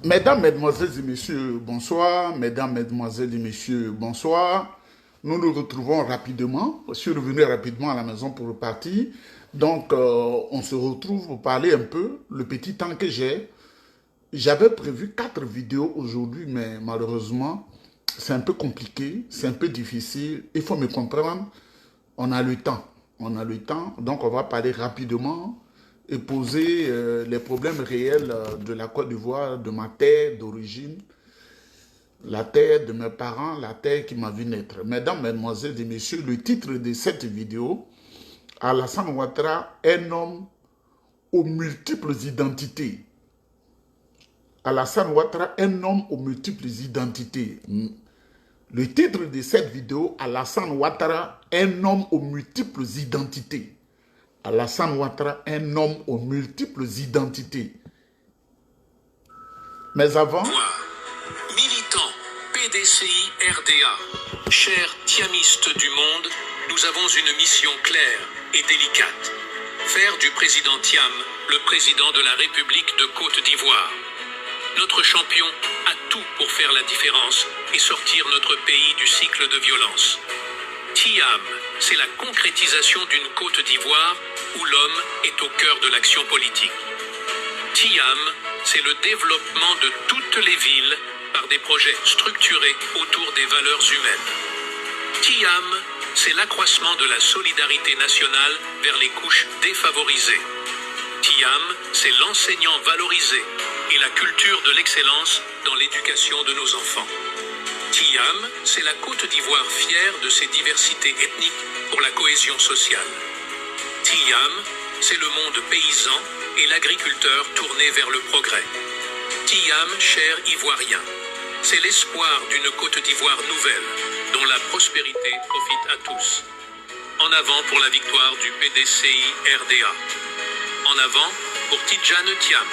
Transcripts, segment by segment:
Mesdames, Mesdemoiselles et Messieurs, bonsoir. Mesdames, Mesdemoiselles et Messieurs, bonsoir. Nous nous retrouvons rapidement. Je suis revenu rapidement à la maison pour repartir. Donc, on se retrouve pour parler un peu, le petit temps que j'ai. J'avais prévu 4 vidéos aujourd'hui, mais malheureusement, c'est un peu compliqué, c'est un peu difficile. Il faut me comprendre, on a le temps. On a le temps, donc on va parler rapidement et poser les problèmes réels de la Côte d'Ivoire, de ma terre d'origine, la terre de mes parents, la terre qui m'a vu naître. Mesdames, Mesdemoiselles et Messieurs, le titre de cette vidéo, Alassane Ouattara, un homme aux multiples identités. Alassane Ouattara, un homme aux multiples identités. Le titre de cette vidéo, Alassane Ouattara, un homme aux multiples identités. Alassane Ouattara, un homme aux multiples identités. Mais avant... Militants PDCI RDA, chers thiamistes du monde, nous avons une mission claire et délicate. Faire du président Thiam le président de la République de Côte d'Ivoire. Notre champion a tout pour faire la différence et sortir notre pays du cycle de violence. Thiam, c'est la concrétisation d'une Côte d'Ivoire où l'homme est au cœur de l'action politique. Thiam, c'est le développement de toutes les villes par des projets structurés autour des valeurs humaines. Thiam, c'est l'accroissement de la solidarité nationale vers les couches défavorisées. Thiam, c'est l'enseignant valorisé et la culture de l'excellence dans l'éducation de nos enfants. Thiam, c'est la Côte d'Ivoire fière de ses diversités ethniques pour la cohésion sociale. Thiam, c'est le monde paysan et l'agriculteur tourné vers le progrès. Thiam, cher Ivoirien, c'est l'espoir d'une Côte d'Ivoire nouvelle, dont la prospérité profite à tous. En avant pour la victoire du PDCI RDA. En avant pour Tidjane Thiam.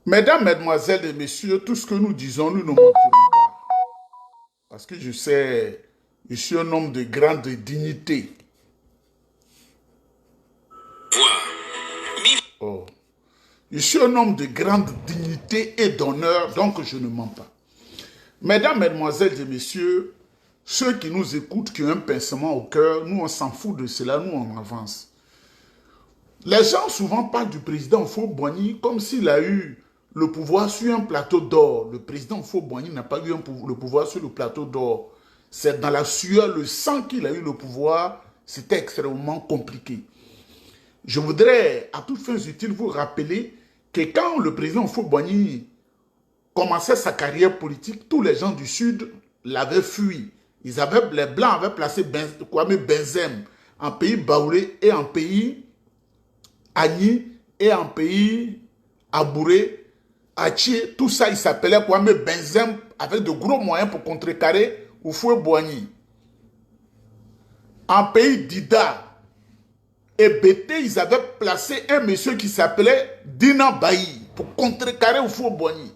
Mesdames, Mesdemoiselles et Messieurs, tout ce que nous disons, nous ne mentirons pas. Parce que je sais, je suis un homme de grande dignité. Oh. Je suis un homme de grande dignité et d'honneur, donc je ne mens pas. Mesdames, Mesdemoiselles et Messieurs, ceux qui nous écoutent, qui ont un pincement au cœur, nous on s'en fout de cela, nous on avance. Les gens souvent parlent du président Houphouët-Boigny comme s'il a eu le pouvoir sur un plateau d'or. Le président Houphouët-Boigny n'a pas eu le pouvoir sur le plateau d'or. C'est dans la sueur, le sang qu'il a eu le pouvoir. C'était extrêmement compliqué. Je voudrais, à toutes fins utiles, vous rappeler que quand le président Houphouët-Boigny commençait sa carrière politique, tous les gens du Sud l'avaient fui. Les Blancs avaient placé Kwame Benzem en pays Baoulé et en pays Agni et en pays Abouré, Achi, tout ça, il s'appelait Kwame Benzem avec de gros moyens pour contrecarrer Houphouët-Boigny. En pays d'Ida et Bété, ils avaient placé un monsieur qui s'appelait Dina Bailly pour contrecarrer Houphouët-Boigny.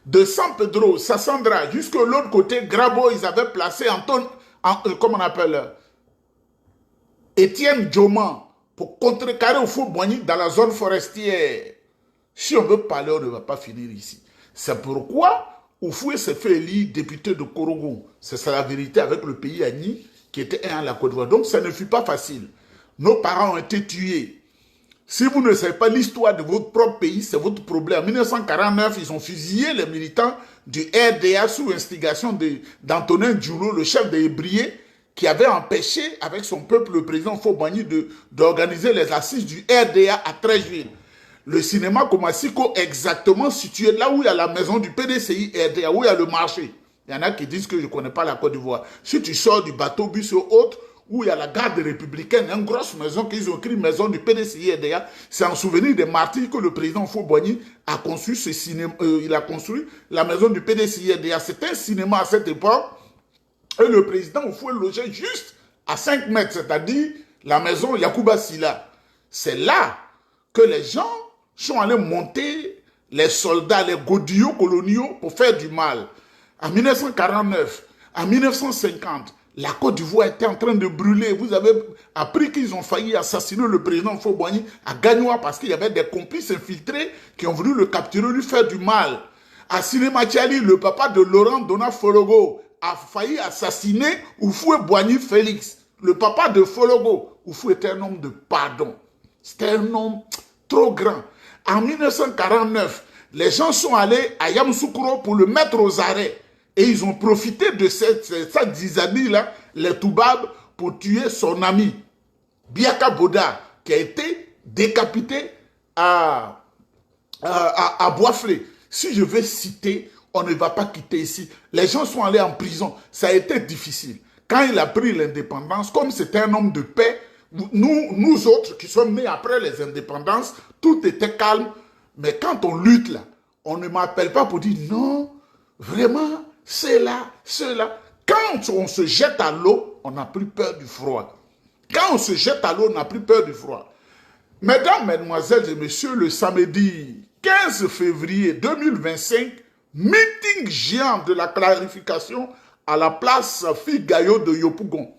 De San Pedro, Sassandra, jusqu'à l'autre côté, Grabo, ils avaient placé comment on appelle, Étienne Djoman pour contrecarrer Houphouët-Boigny dans la zone forestière. Si on veut parler, on ne va pas finir ici. C'est pourquoi Houphouët s'est fait élire député de Korogo. C'est ça la vérité avec le pays Agni qui était un à la Côte d'Ivoire. Donc ça ne fut pas facile. Nos parents ont été tués. Si vous ne savez pas l'histoire de votre propre pays, c'est votre problème. En 1949, ils ont fusillé les militants du RDA sous instigation d'Antonin Djoulot, le chef des Hébriers, qui avait empêché avec son peuple, le président Houphouët-Boigny, d'organiser les assises du RDA à Treichville. Le cinéma Komasiko, exactement situé là où il y a la maison du PDCI RDA, où il y a le marché. Il y en a qui disent que je ne connais pas la Côte d'Ivoire. Si tu sors du bateau bus ou autre, où il y a la garde républicaine, une grosse maison qu'ils ont écrit maison du PDCI RDA, c'est en souvenir des martyrs que le président Houphouët-Boigny a construit ce cinéma. Il a construit la maison du PDCI RDA. C'était un cinéma à cette époque. Et le président Houphouët logeait juste à 5 mètres, c'est-à-dire la maison Yacouba Silla. C'est là que les gens sont allés monter les soldats, les godillots coloniaux pour faire du mal. En 1949, en 1950, La Côte d'Ivoire était en train de brûler. Vous avez appris qu'ils ont failli assassiner le président Fo-Boigny à Gagnoa parce qu'il y avait des complices infiltrés qui ont voulu le capturer, lui faire du mal. Assine Matiali, le papa de Laurent Dona Fologo, a failli assassiner Houphouët-Boigny Félix, le papa de Fologo. Houphouët était un homme de pardon. C'était un homme trop grand. En 1949, les gens sont allés à Yamoussoukro pour le mettre aux arrêts. Et ils ont profité de cette zizanie-là, les Toubabs, pour tuer son ami, Biaka Boda, qui a été décapité à Boisflé. Si je vais citer, on ne va pas quitter ici. Les gens sont allés en prison. Ça a été difficile. Quand il a pris l'indépendance, comme c'était un homme de paix, nous autres qui sommes nés après les indépendances, tout était calme. Mais quand on lutte là, on ne m'appelle pas pour dire non, vraiment, c'est là, c'est là. Quand on se jette à l'eau, on n'a plus peur du froid. Quand on se jette à l'eau, on n'a plus peur du froid. Mesdames, Mesdemoiselles et Messieurs, le samedi 15 février 2025, meeting géant de la clarification à la place Figayo de Yopougon.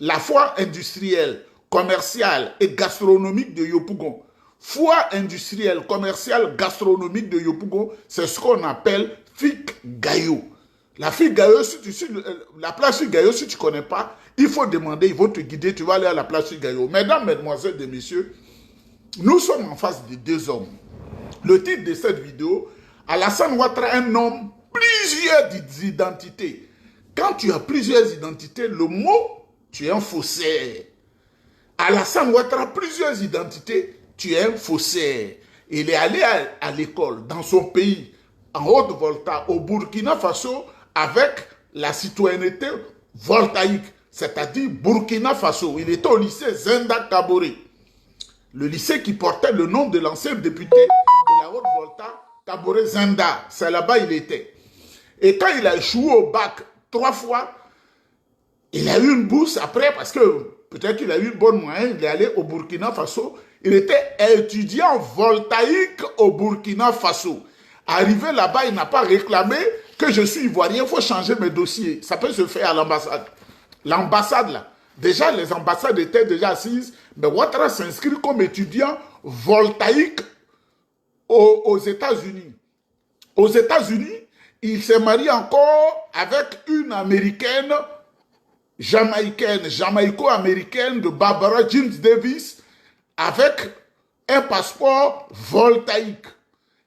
La foire industrielle, commerciale et gastronomique de Yopougon. Foire industrielle, commerciale, gastronomique de Yopougon, c'est ce qu'on appelle Figayo. La Figayo, la place Figayo, si tu ne connais pas, il faut demander, ils vont te guider, tu vas aller à la place Figayo. Mesdames, Mesdemoiselles et Messieurs, nous sommes en face de deux hommes. Le titre de cette vidéo, Alassane Ouattara, un homme, plusieurs identités. Quand tu as plusieurs identités, le mot, tu es un faussaire. Alassane Ouattara, plusieurs identités, tu es un faussaire. Il est allé à l'école, dans son pays, en Haute-Volta, au Burkina Faso, avec la citoyenneté voltaïque, c'est-à-dire Burkina Faso. Il était au lycée Zenda Kaboré. Le lycée qui portait le nom de l'ancien député de la Haute-Volta, Kaboré Zenda. C'est là-bas il était. Et quand il a échoué au bac 3 fois, il a eu une bourse après, parce que peut-être qu'il a eu une bonne moyenne, il est allé au Burkina Faso. Il était étudiant voltaïque au Burkina Faso. Arrivé là-bas, il n'a pas réclamé que je suis ivoirien, il faut changer mes dossiers. Ça peut se faire à l'ambassade. L'ambassade, là, déjà, les ambassades étaient déjà assises, mais Ouattara s'inscrit comme étudiant voltaïque aux États-Unis. Aux États-Unis, il s'est marié encore avec une américaine, jamaïco-américaine de Barbara James Davis, avec un passeport voltaïque.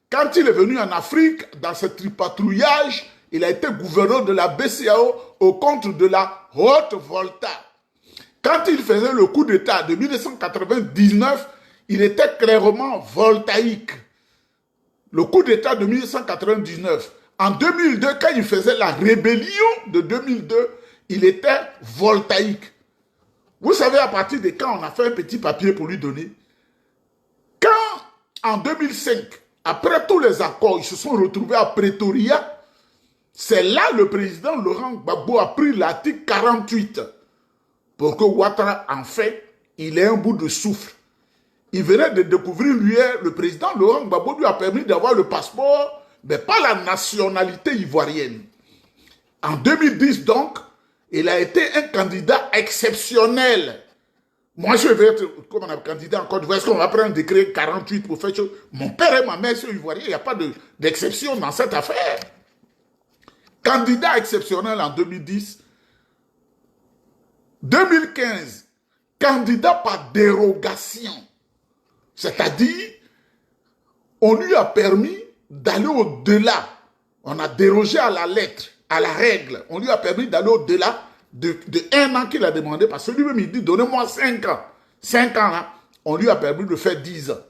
Quand il est venu en Afrique, dans ce tripatrouillage, il a été gouverneur de la BCAO au compte de la Haute-Volta. Quand il faisait le coup d'État de 1999, il était clairement voltaïque. Le coup d'État de 1999. En 2002, quand il faisait la rébellion de 2002, il était voltaïque. Vous savez à partir de quand on a fait un petit papier pour lui donner? Quand, en 2005, après tous les accords, ils se sont retrouvés à Pretoria, c'est là le président Laurent Gbagbo a pris l'article 48 pour que Ouattara, en fait, il ait un bout de souffle. Il venait de découvrir, le président Laurent Gbagbo lui a permis d'avoir le passeport, mais pas la nationalité ivoirienne. En 2010, donc, il a été un candidat exceptionnel. Moi, je vais être comme un candidat en Côte d'Ivoire. Est-ce qu'on va prendre un décret 48 pour faire chose? Mon père et ma mère sont ivoiriens. Il n'y a pas d'exception dans cette affaire. Candidat exceptionnel en 2010. 2015, candidat par dérogation. C'est-à-dire, on lui a permis d'aller au-delà. On a dérogé à la lettre, à la règle. On lui a permis d'aller au-delà de 1 an qu'il a demandé. Parce que lui-même, il dit, donnez-moi 5 ans. 5 ans, là, on lui a permis de faire 10 ans.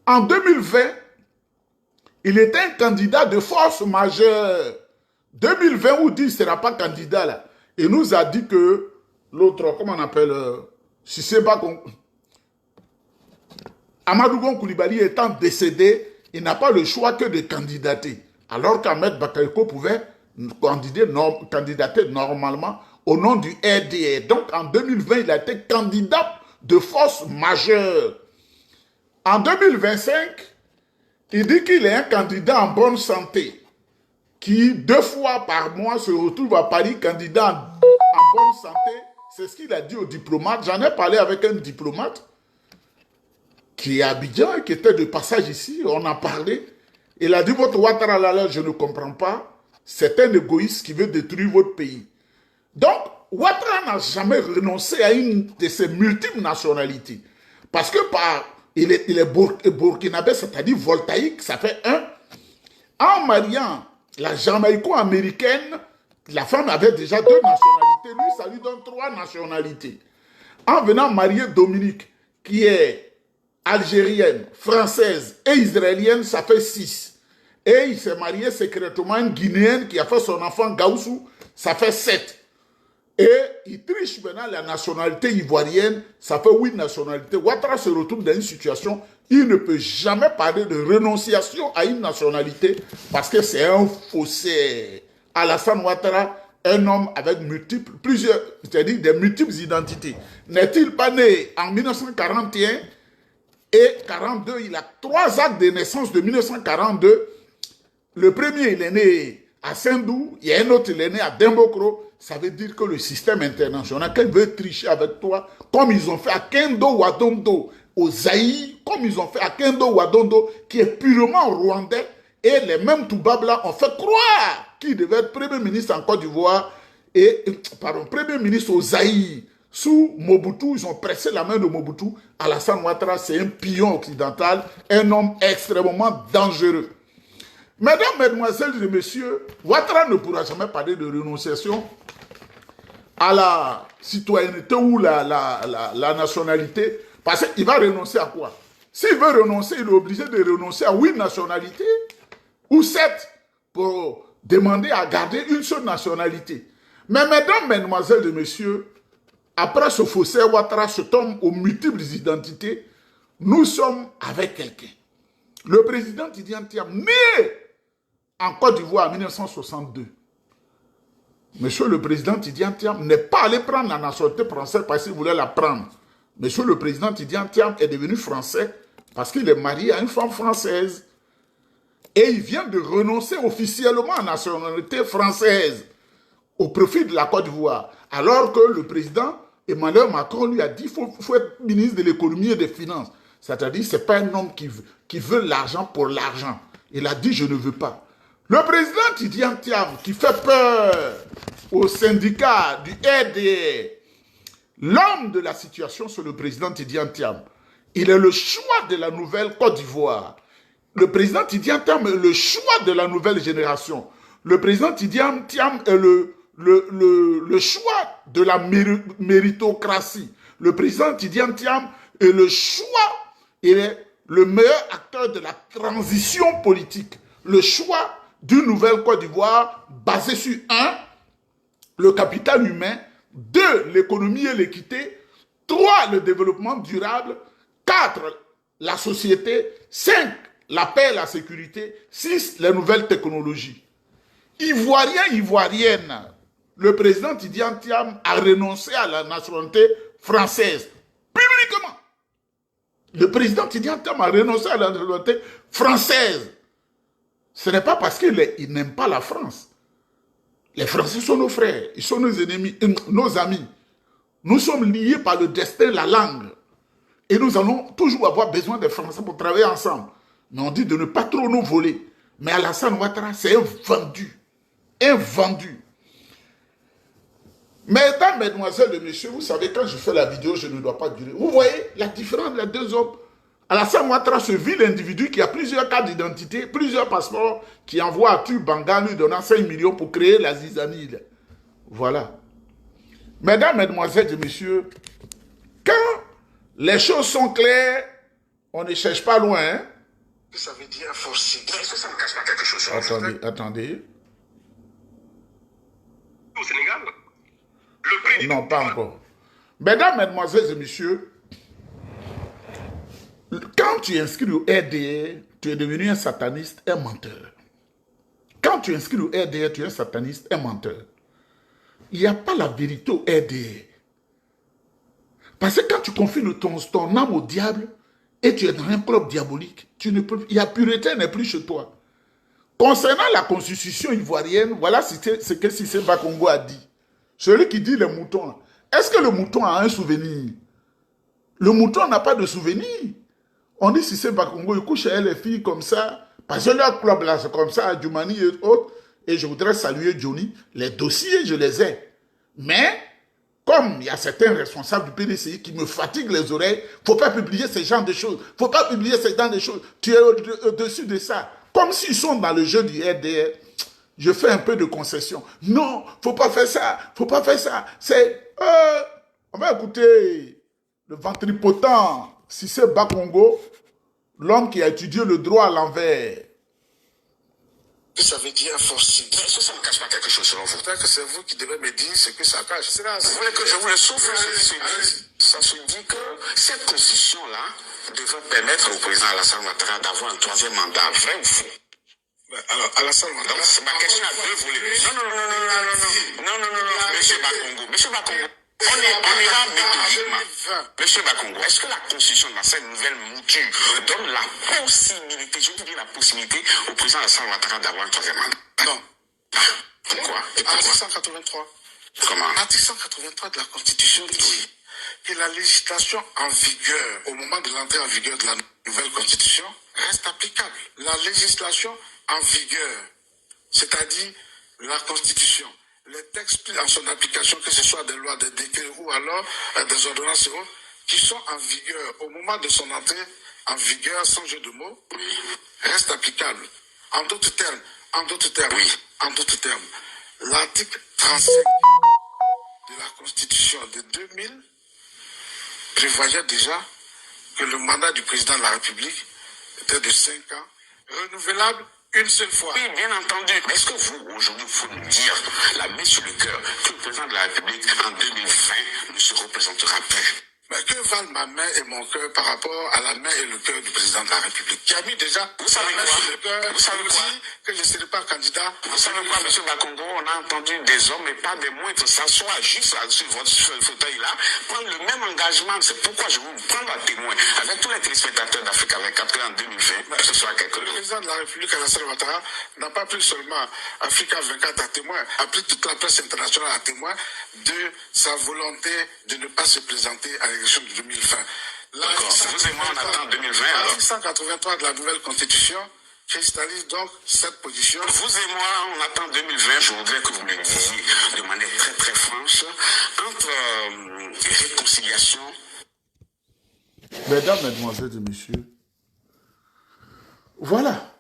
En 2020, il était un candidat de force majeure. 2020, où dit, il ne sera pas candidat, là. Il nous a dit que l'autre, comment on appelle, si c'est pas qu'on... Amadou Gon Coulibaly étant décédé, il n'a pas le choix que de candidater. Alors qu'Ahmed Bakayoko pouvait candidater normalement au nom du RDR. Donc en 2020, il a été candidat de force majeure. En 2025, il dit qu'il est un candidat en bonne santé, qui 2 fois par mois se retrouve à Paris candidat en bonne santé. C'est ce qu'il a dit aux diplomates. J'en ai parlé avec un diplomate qui est à Abidjan, qui était de passage ici. On a parlé. Il a dit, votre Ouattara, là, je ne comprends pas. C'est un égoïste qui veut détruire votre pays. Donc, Ouattara n'a jamais renoncé à une de ses multiples nationalités. Parce que il est burkinabé, c'est-à-dire voltaïque, ça fait un. En mariant la jamaïco-américaine, la femme avait déjà 2 nationalités. Lui, ça lui donne 3 nationalités. En venant marier Dominique, qui est algérienne, française et israélienne, ça fait 6. Et il s'est marié secrètement une Guinéenne qui a fait son enfant Gaoussou, ça fait 7. Et il triche maintenant la nationalité ivoirienne, ça fait 8 nationalités. Ouattara se retrouve dans une situation, il ne peut jamais parler de renonciation à une nationalité parce que c'est un faussaire. Alassane Ouattara, un homme avec plusieurs, c'est-à-dire des multiples identités. N'est-il pas né en 1941 et 42, il a 3 actes de naissance de 1942. Le premier, il est né à Sendou, il y a un autre, il est né à Dembokro. Ça veut dire que le système international, quand il veut tricher avec toi, comme ils ont fait à Kendo Wadondo, au Zaïre, comme ils ont fait à Kendo Wadondo, qui est purement rwandais, et les mêmes Toubabla ont fait croire qu'il devait être Premier ministre en Côte d'Ivoire, Premier ministre au Zaïre. Sous Mobutu, ils ont pressé la main de Mobutu. Alassane Ouattara, c'est un pion occidental, un homme extrêmement dangereux. Mesdames, mesdemoiselles et messieurs, Ouattara ne pourra jamais parler de renonciation à la citoyenneté ou la nationalité, parce qu'il va renoncer à quoi? S'il veut renoncer, il est obligé de renoncer à 8 nationalités ou 7 pour demander à garder une seule nationalité. Mais mesdames, mesdemoiselles et messieurs, après ce faussaire Ouattara se tombe aux multiples identités, nous sommes avec quelqu'un. Le président Tidjane Thiam, né en Côte d'Ivoire en 1962. Monsieur le président Tidjane Thiam n'est pas allé prendre la nationalité française parce qu'il voulait la prendre. Monsieur le président Tidjane Thiam est devenu français parce qu'il est marié à une femme française. Et il vient de renoncer officiellement à la nationalité française au profit de la Côte d'Ivoire. Alors que le président Emmanuel Macron lui a dit qu'il faut être ministre de l'économie et des finances. C'est-à-dire que ce n'est pas un homme qui veut l'argent pour l'argent. Il a dit je ne veux pas. Le président Tidjane Thiam, qui fait peur aux syndicats du RDR, l'homme de la situation, c'est le président Tidjane Thiam. Il est le choix de la nouvelle Côte d'Ivoire. Le président Tidjane Thiam est le choix de la nouvelle génération. Le président Tidjane Thiam est le choix de la méritocratie. Le président Tidjane Thiam est le choix, il est le meilleur acteur de la transition politique. Le choix d'une nouvelle Côte d'Ivoire basée sur 1, le capital humain, 2, l'économie et l'équité, 3, le développement durable, 4, la société, 5, la paix et la sécurité, 6, les nouvelles technologies. Ivoirien, ivoirienne, le président Tidjane Thiam a renoncé à la nationalité française, publiquement. Le président Tidjane Thiam a renoncé à la nationalité française. Ce n'est pas parce qu'il n'aime pas la France. Les Français sont nos frères, ils sont nos ennemis, nos amis. Nous sommes liés par le destin, la langue. Et nous allons toujours avoir besoin des Français pour travailler ensemble. Mais on dit de ne pas trop nous voler. Mais Alassane Ouattara, c'est un vendu. Un vendu. Mesdames, mesdemoiselles et messieurs, vous savez, quand je fais la vidéo, je ne dois pas durer. Vous voyez la différence des 2 hommes. Alassane Ouattara, ce vil individu qui a plusieurs cartes d'identité, plusieurs passeports, qui envoie à Tubanga lui donnant 5 millions pour créer la zizanide. Voilà. Mesdames, mesdemoiselles et messieurs, quand les choses sont claires, on ne cherche pas loin. Hein? Ça veut dire forcer. Est-ce que ça ne cache pas quelque chose? Attendez. Au Sénégal, le prix... Non, pas encore. Mesdames, mesdemoiselles et messieurs, quand tu es inscrit au RDR, tu es devenu un sataniste, un menteur. Quand tu es inscrit au RDR, tu es un sataniste, un menteur. Il n'y a pas la vérité au RDR. Parce que quand tu confies ton âme au diable et tu es dans un club diabolique, la pureté n'est plus chez toi. Concernant la constitution ivoirienne, voilà ce que Cissé Bakongo a dit. Celui qui dit les moutons, est-ce que le mouton a un souvenir? Le mouton n'a pas de souvenir. On dit si c'est Bakongo, il couche avec les filles comme ça. Parce que leur club là, c'est comme ça, à Djoumani et autres. Et je voudrais saluer Johnny. Les dossiers, je les ai. Mais, comme il y a certains responsables du PDCI qui me fatiguent les oreilles, il ne faut pas publier ce genre de choses. Il ne faut pas publier ce genre de choses. Tu es au-dessus de ça. Comme s'ils sont dans le jeu du RDR. Je fais un peu de concession. Non, il ne faut pas faire ça. Il ne faut pas faire ça. C'est... on va écouter le ventripotent Cissé Bakongo, l'homme qui a étudié le droit à l'envers. Ça veut dire forcer. Est-ce que ça ne cache pas quelque chose selon vous? Peut-être que c'est vous qui devez me dire ce que ça cache. Vous voulez que je vous le souffle? Ça se dit que cette constitution-là devrait permettre au président Alassane Ouattara d'avoir un troisième mandat. Vrai ou faux? Alors, Alassane Ouattara... Donc, c'est ma question à deux volets. Non, monsieur Bakongo. On ira méthodiquement. Monsieur Bakongo, est-ce que la constitution dans cette nouvelle mouture donne la possibilité, je vous dis la possibilité au président Alassane Ouattara d'avoir un troisième mandat? Non. Pourquoi? Article 183. Comment? Article 183 de la Constitution dit que la législation en vigueur, au moment de l'entrée en vigueur de la nouvelle Constitution, reste applicable. La législation en vigueur, c'est-à-dire la Constitution, les textes pris en son application, que ce soit des lois, des décrets ou alors des ordonnances et autres, qui sont en vigueur au moment de son entrée en vigueur, sans jeu de mots, restent applicables. En d'autres termes, l'article 35 de la Constitution de 2000 prévoyait déjà que le mandat du président de la République était de 5 ans, renouvelable une seule fois. Oui, bien entendu. Est-ce que vous, aujourd'hui, vous nous dire, la main sur le cœur, que le président de la République, en 2020, ne se représentera plus? Mais que valent ma main et mon cœur par rapport à la main et le cœur du président de la République, qui a mis déjà vous savez quoi sur le cœur, vous savez quoi, que je ne serai pas candidat. Vous savez quoi, M. Bakongo, on a entendu des hommes et pas des moindres s'asseoir juste sur votre fauteuil-là, prendre le même engagement. C'est pourquoi je vous prendre à témoin avec tous les téléspectateurs d'Afrique 24 en 2020, que ce soit quelque chose. Le président de la République, Alassane Ouattara, n'a pas pris seulement Africa 24 à témoin, a pris toute la presse internationale à témoin de sa volonté de ne pas se présenter à l'élection de 2020. Vous et moi, on attend 2020. L'article 183 de la nouvelle constitution cristallise donc cette position. Vous et moi, on attend 2020. Je voudrais que vous me le disiez de manière très très franche entre réconciliation. Mesdames, Mesdemoiselles et Messieurs, voilà.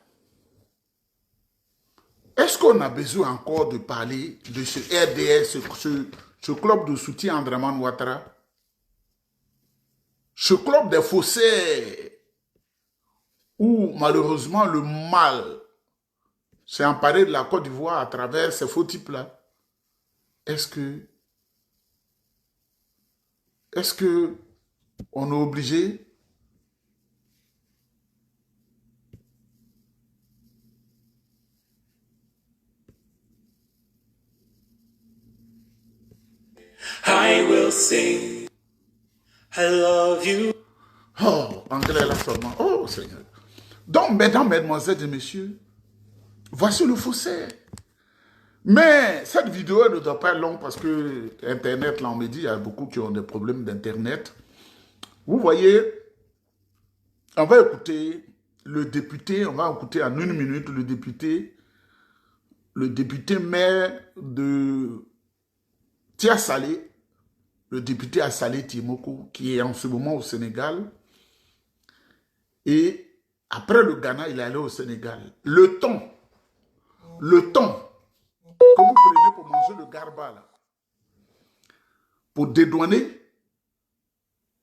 Est-ce qu'on a besoin encore de parler de ce RDS, ce club de soutien à Abdraman Ouattara? Ce club des faussaires où malheureusement le mal s'est emparé de la Côte d'Ivoire à travers ces faux types-là. Est-ce que on est obligé I will sing. I love you. Oh, anglais là seulement. Oh, Seigneur. Donc, mesdames, mesdemoiselles et messieurs, voici le faussaire. Mais cette vidéo ne doit pas être longue parce que Internet, là, on me dit, il y a beaucoup qui ont des problèmes d'Internet. Vous voyez, on va écouter le député, on va écouter en 1 minute le député maire de Tia Salé, le député Assalé Timoko, qui est en ce moment au Sénégal. Et après le Ghana, il est allé au Sénégal. Le temps que vous prenez pour manger le garba, là, pour dédouaner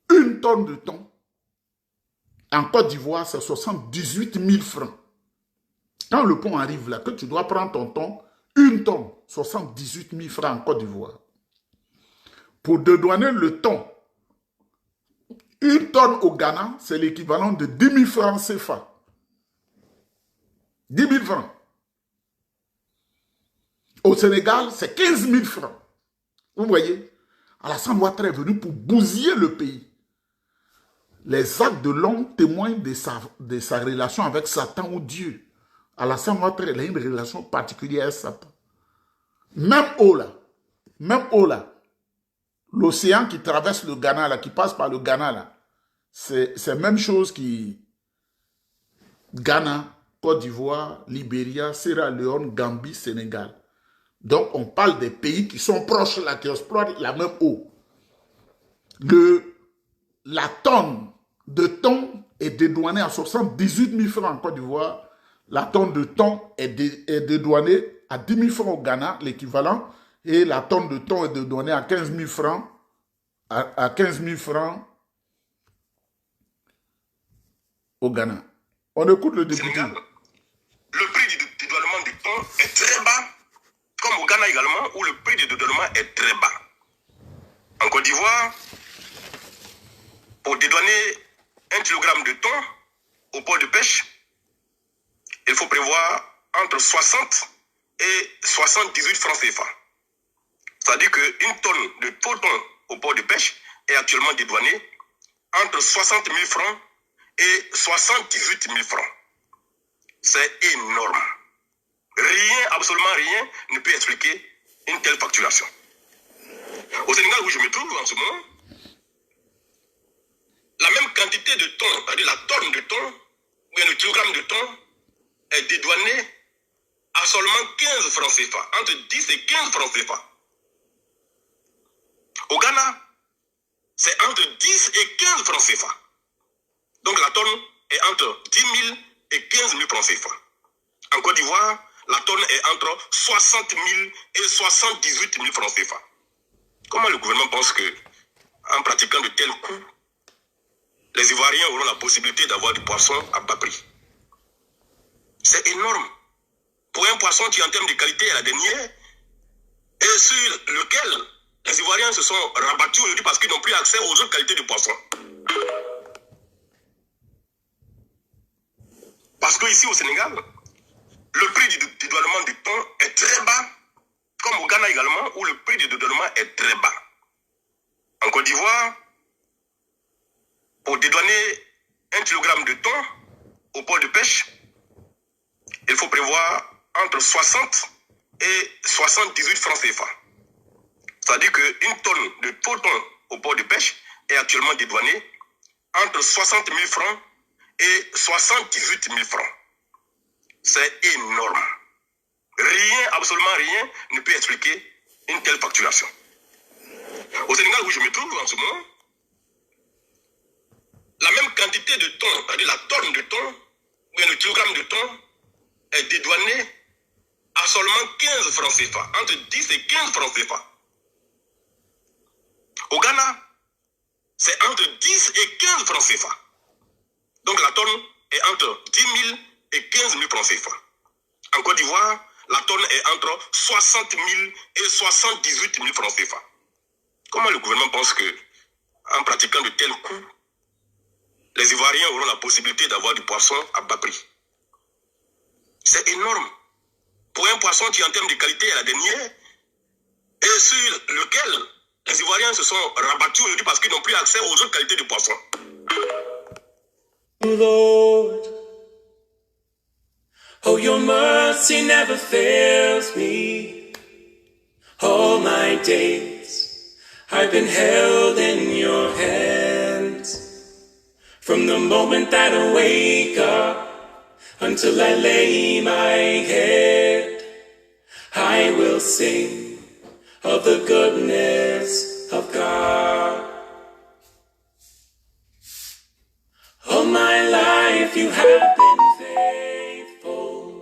1 tonne de thon, en Côte d'Ivoire, c'est 78 000 francs. Quand le pont arrive là, que tu dois prendre ton thon, 1 tonne, 78 000 francs en Côte d'Ivoire. Pour dédouaner le thon, 1 tonne au Ghana, c'est l'équivalent de 10 000 francs CFA. 10 000 francs. Au Sénégal, c'est 15 000 francs. Vous voyez, Alassane Ouattara est venu pour bousiller le pays. Les actes de l'homme témoignent de sa relation avec Satan ou Dieu. Alassane Ouattara a une relation particulière avec Satan. Même eux là, Même eau là, l'océan qui traverse le Ghana là, qui passe par le Ghana là, c'est la même chose qui Ghana, Côte d'Ivoire, Libéria, Sierra Leone, Gambie, Sénégal. Donc on parle des pays qui sont proches là, qui exploitent la même eau. La tonne de thon est dédouanée à 78 000 francs en Côte d'Ivoire. La tonne de thon est dédouanée à 10 000 francs au Ghana, l'équivalent. Et la tonne de thon est dédouanée à 15 000 francs. À 15 000 francs au Ghana. On écoute le député. Sénégal, le prix du dédouanement du thon est très bas, comme au Ghana également, où le prix du dédouanement est très bas. En Côte d'Ivoire, pour dédouaner 1 kg de thon au port de pêche, il faut prévoir entre 60 et 78 francs CFA. C'est-à-dire qu'une tonne de faux thon au port de pêche est actuellement dédouanée entre 60 000 francs et 78 000 francs. C'est énorme. Rien, absolument rien, ne peut expliquer une telle facturation. Au Sénégal, où je me trouve en ce moment, la même quantité de thon, c'est-à-dire la tonne de thon, ou bien le kilogramme de thon, est dédouané à seulement 15 francs CFA, entre 10 et 15 francs CFA. Au Ghana, c'est entre 10 et 15 francs CFA. Donc la tonne est entre 10 000 et 15 000 francs CFA. En Côte d'Ivoire, la tonne est entre 60 000 et 78 000 francs CFA. Comment le gouvernement pense que, en pratiquant de tels coûts, les Ivoiriens auront la possibilité d'avoir du poisson à bas prix? C'est énorme. Pour un poisson qui, en termes de qualité, est la dernière, et sur lequel les Ivoiriens se sont rabattus aujourd'hui parce qu'ils n'ont plus accès aux autres qualités de poisson. Parce qu'ici au Sénégal, le prix du dédouanement du thon est très bas, comme au Ghana également, où le prix du dédouanement est très bas. En Côte d'Ivoire, pour dédouaner 1 kg de thon au port de pêche, il faut prévoir entre 60 et 78 francs CFA. C'est-à-dire qu'une tonne de faux thon au port de pêche est actuellement dédouanée entre 60 000 francs et 78 000 francs. C'est énorme. Rien, absolument rien, ne peut expliquer une telle facturation. Au Sénégal, où je me trouve en ce moment, la même quantité de thon, c'est-à-dire la tonne de thon, ou bien le kilogramme de thon, est dédouané à seulement 15 francs CFA, entre 10 et 15 francs CFA. Au Ghana, c'est entre 10 et 15 francs CFA. Donc la tonne est entre 10 000 et 15 000 francs CFA. En Côte d'Ivoire, la tonne est entre 60 000 et 78 000 francs CFA. Comment le gouvernement pense que, en pratiquant de tels coûts, les Ivoiriens auront la possibilité d'avoir du poisson à bas prix? C'est énorme. Pour un poisson qui, en termes de qualité, est la dernière, et sur lequel les Ivoiriens se sont rabattus aujourd'hui parce qu'ils n'ont plus accès aux autres qualités de poisson. Lord, oh, your mercy never fails me. All my days I've been held in your hands. From the moment that I wake up until I lay my head, I will sing of the goodness of God. All my life you have been faithful.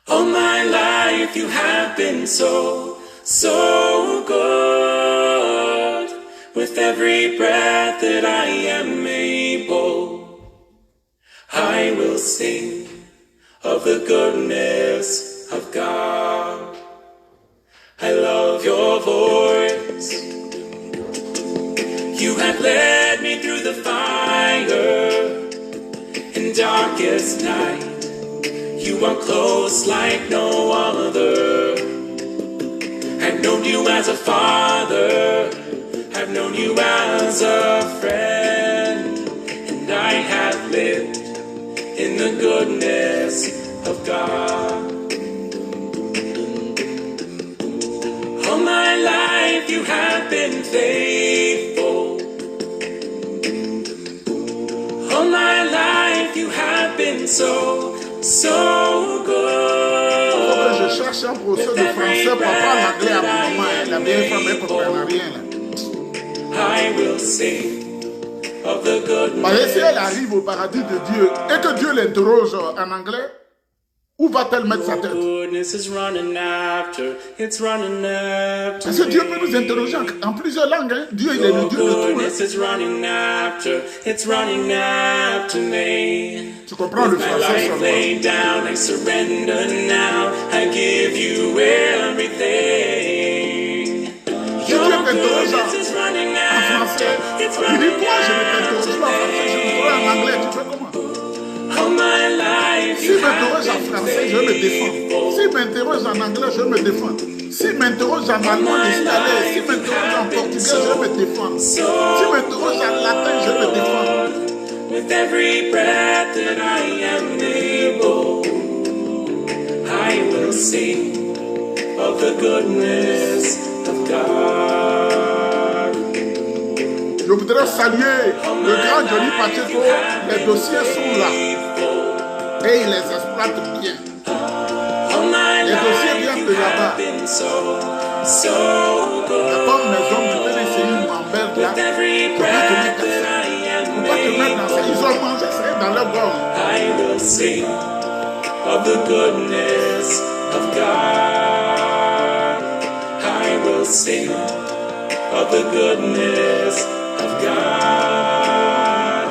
All my life you have been so, so good. With every breath that I am able, I will sing of the goodness of God. I love your voice. You have led me through the fire in darkest night. You are close like no other. I've known you as a father. I've known you as a friend. And I have lived in the goodness of God. you have been faithful. All my life you have been so good. Je cherche un professeur de français, papa, l'anglais à maman, la vieille femme est pour rien là. I will sing of the goodness. Parce que si elle arrive au paradis de Dieu et que Dieu l'interroge en anglais, où va-t-elle mettre sa tête? Goodness is running after, it's running after. Parce que Dieu peut nous interroger en plusieurs langues. Hein? Dieu, il est le Dieu de tout. Goodness is running after, it's running after me. Tu comprends le My français life seulement. laid down, I surrender now. I give you everything. Si Dieu t'interroge Goodness is running en after, français, it's il dit running toi, je ne t'interroge pas en français, je t'interroge en anglais. Tu fais comment? all my life. S'il m'interroge en français, je me défends. S'il m'interroge en anglais, je me défends. S'il m'interroge en allemand, je suis à l'aise. S'il m'interroge en portugais, je me défends. S'il m'interroge en latin, je me défends. With every breath that I am able, I will sing of the goodness of God. Je voudrais saluer le grand Johnny Pacheco. Les dossiers sont là. Et il les exploite bien. Les dossiers viennent de là-bas. Comme mes hommes du PDCI en Belgique, là, tu peux te mettre dans ça. Tu peux te mettre dans ça. Ils ont mangé ça dans leur gorge. I will sing of the goodness of God. I will sing of the goodness of God.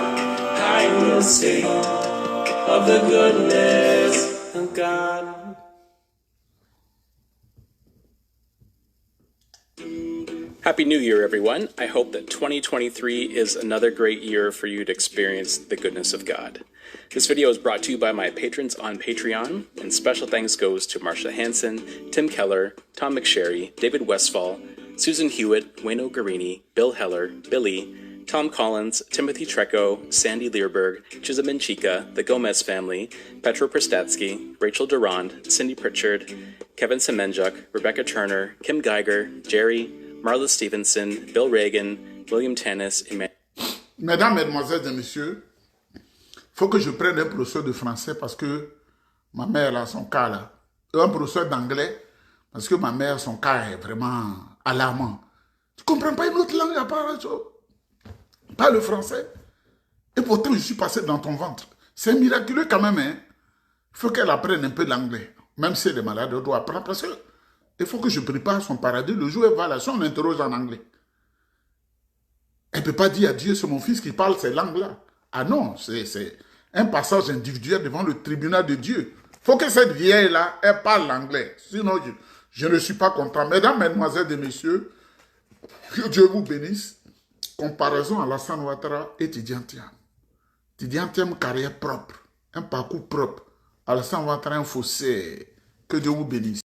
I will sing of the goodness of God. Happy New Year, everyone. I hope that 2023 is another great year for you to experience the goodness of God. This video is brought to you by my patrons on Patreon, and special thanks goes to Marsha Hanson, Tim Keller, Tom McSherry, David Westfall, Susan Hewitt, Wayne O'Garini, Bill Heller, Billy, Tom Collins, Timothy Trecco, Sandy Learberg, Chizamin Chica, the Gomez family, Petro Prestatsky, Rachel Durand, Cindy Pritchard, Kevin Semenjuk, Rebecca Turner, Kim Geiger, Jerry, Marla Stevenson, Bill Reagan, William Tannis, et Mesdames, Mesdemoiselles et Messieurs, il faut que je prenne un professeur de français parce que ma mère a son cas là. Un professeur d'anglais parce que ma mère, son cas est vraiment alarmant. Tu ne comprends pas une autre langue à part ça? Pas le français. Et pourtant, je suis passé dans ton ventre. C'est miraculeux quand même. Hein? Il faut qu'elle apprenne un peu l'anglais. Même si elle est malade, elle doit apprendre parce que il faut que je prépare son paradis. Le jour où elle va là, si on l'interroge en anglais. Elle ne peut pas dire à Dieu, c'est mon fils qui parle ces langues-là. Ah non, c'est un passage individuel devant le tribunal de Dieu. Il faut que cette vieille-là, elle parle l'anglais. Sinon, je ne suis pas content. Mesdames, Mesdemoiselles et Messieurs, que Dieu vous bénisse. Comparaison à Alassane Ouattara et Tidiane Thiam. Tidiane Thiam, carrière propre, un parcours propre. Alassane Ouattara, un faussaire. Que Dieu vous bénisse.